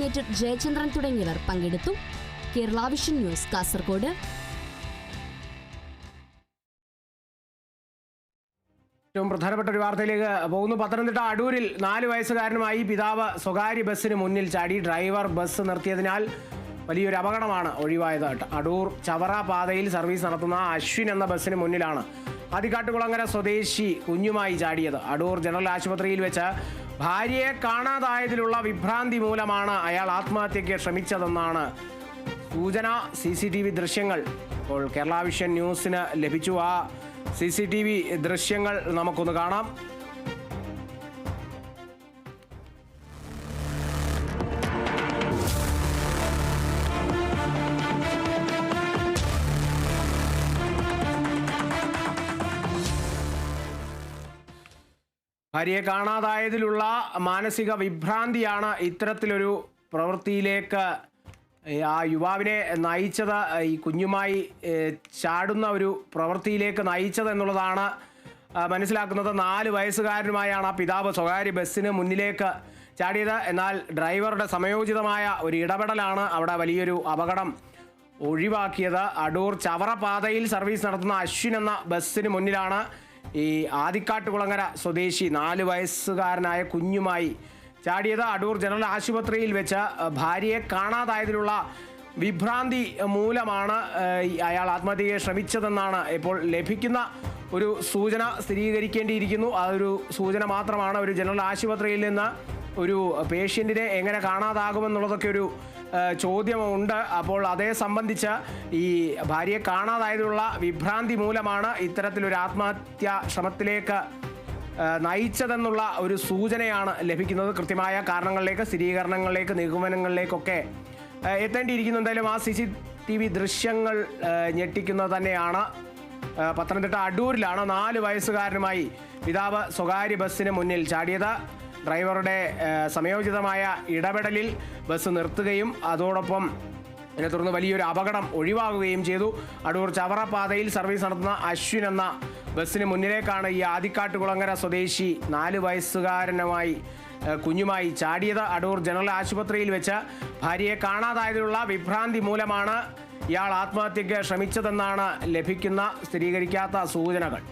Advocate Jayachandran തുടങ്ങിയവർ പങ്കെടുത്തു. Kerala vision news, Kasaragod. ഏറ്റവും പ്രധാനപ്പെട്ട ഒരു വാർത്തയിലേക്ക് പോകുന്നു. പത്തനംതിട്ട അടൂരിൽ 4 വയസ്സുകാരനുമായി പിതാവ് സ്വകാര്യ ബസ്സിന് മുന്നിൽ ചാടി. ഡ്രൈവർ ബസ് നിർത്തിയതിനാൽ വലിയൊരു അപകടമാണ് ഒഴിവായത്. അടൂർ ചവറ പാതയിൽ സർവീസ് നടത്തുന്ന അശ്വിൻ എന്ന ബസ്സിന് മുന്നിലാണ് ആദിക്കാട്ടുകുളങ്ങര സ്വദേശി കുഞ്ഞുമായി ചാടിയത്. അടൂർ ജനറൽ ആശുപത്രിയിൽ വെച്ച് ഭാര്യയെ കാണാതായതിലുള്ള വിഭ്രാന്തി മൂലമാണ് അയാൾ ആത്മഹത്യയ്ക്ക് ശ്രമിച്ചതെന്നാണ് സൂചന. CCTV ദൃശ്യങ്ങൾ ഇപ്പോൾ കേരള വിഷൻ ന്യൂസിന് ലഭിച്ചു. ആ CCTV ദൃശ്യങ്ങൾ നമുക്കൊന്ന് കാണാം. ഭാര്യയെ കാണാതായതിലുള്ള മാനസിക വിഭ്രാന്തിയാണ് ഇത്തരത്തിലൊരു പ്രവൃത്തിയിലേക്ക് ആ യുവാവിനെ നയിച്ചത്. ഈ കുഞ്ഞുമായി ചാടുന്ന ഒരു പ്രവൃത്തിയിലേക്ക് നയിച്ചത് എന്നുള്ളതാണ് മനസ്സിലാക്കുന്നത്. 4 വയസ്സുകാരനുമായാണ് ആ പിതാവ് സ്വകാര്യ ബസ്സിന് മുന്നിലേക്ക് ചാടിയത്. എന്നാൽ ഡ്രൈവറുടെ സമയോചിതമായ ഒരു ഇടപെടലാണ് അവിടെ വലിയൊരു അപകടം ഒഴിവാക്കിയത്. അടൂർ ചവറ പാതയിൽ സർവീസ് നടത്തുന്ന അശ്വിൻ എന്ന ബസ്സിന് മുന്നിലാണ് ഈ ആദിക്കാട്ടുകുളങ്ങര സ്വദേശി 4 വയസ്സുകാരനായ കുഞ്ഞുമായി ചാടിയത്. അടൂർ ജനറൽ ആശുപത്രിയിൽ വെച്ച് ഭാര്യയെ കാണാതായതിലുള്ള വിഭ്രാന്തി മൂലമാണ് അയാൾ ആത്മഹത്യയെ ശ്രമിച്ചതെന്നാണ് ഇപ്പോൾ ലഭിക്കുന്ന ഒരു സൂചന. സ്ഥിരീകരിക്കേണ്ടിയിരിക്കുന്നു. അതൊരു സൂചന മാത്രമാണ്. ഒരു ജനറൽ ആശുപത്രിയിൽ നിന്ന് ഒരു പേഷ്യൻറ്റിനെ എങ്ങനെ കാണാതാകുമെന്നുള്ളതൊക്കെ ഒരു ചോദ്യമുണ്ട്. അപ്പോൾ അതേ സംബന്ധിച്ച് ഈ ഭാര്യയെ കാണാതായതിലുള്ള വിഭ്രാന്തി മൂലമാണ് ഇത്തരത്തിലൊരു ആത്മഹത്യാ ശ്രമത്തിലേക്ക് നയിച്ചതെന്നുള്ള ഒരു സൂചനയാണ് ലഭിക്കുന്നത്. കൃത്യമായ കാരണങ്ങളിലേക്ക്, സ്ഥിരീകരണങ്ങളിലേക്ക്, നിഗമനങ്ങളിലേക്കൊക്കെ എത്തേണ്ടിയിരിക്കുന്നു. എന്തായാലും ആ CCTV ദൃശ്യങ്ങൾ ഞെട്ടിക്കുന്നത് തന്നെയാണ്. പത്തനംതിട്ട അടൂരിലാണ് 4 വയസ്സുകാരനുമായി പിതാവ് സ്വകാര്യ ബസ്സിന് മുന്നിൽ ചാടിയത്. ഡ്രൈവറുടെ സമയോചിതമായ ഇടപെടലിൽ ബസ് നിർത്തുകയും അതോടൊപ്പം ഇതിനെ തുടർന്ന് വലിയൊരു അപകടം ഒഴിവാകുകയും ചെയ്തു. അടൂർ ചവറ പാതയിൽ സർവീസ് നടത്തുന്ന അശ്വിൻ എന്ന ബസ്സിന് മുന്നിലേക്കാണ് ഈ ആദിക്കാട്ടുകുളങ്ങര സ്വദേശി 4 വയസ്സുകാരനുമായി കുഞ്ഞുമായി ചാടിയത്. അടൂർ ജനറൽ ആശുപത്രിയിൽ വെച്ച് ഭാര്യയെ കാണാതായതിലുള്ള വിഭ്രാന്തി മൂലമാണ് ഇയാൾ ആത്മഹത്യയ്ക്ക് ശ്രമിച്ചതെന്നാണ് ലഭിക്കുന്ന സ്ഥിരീകരിക്കാത്ത സൂചനകൾ.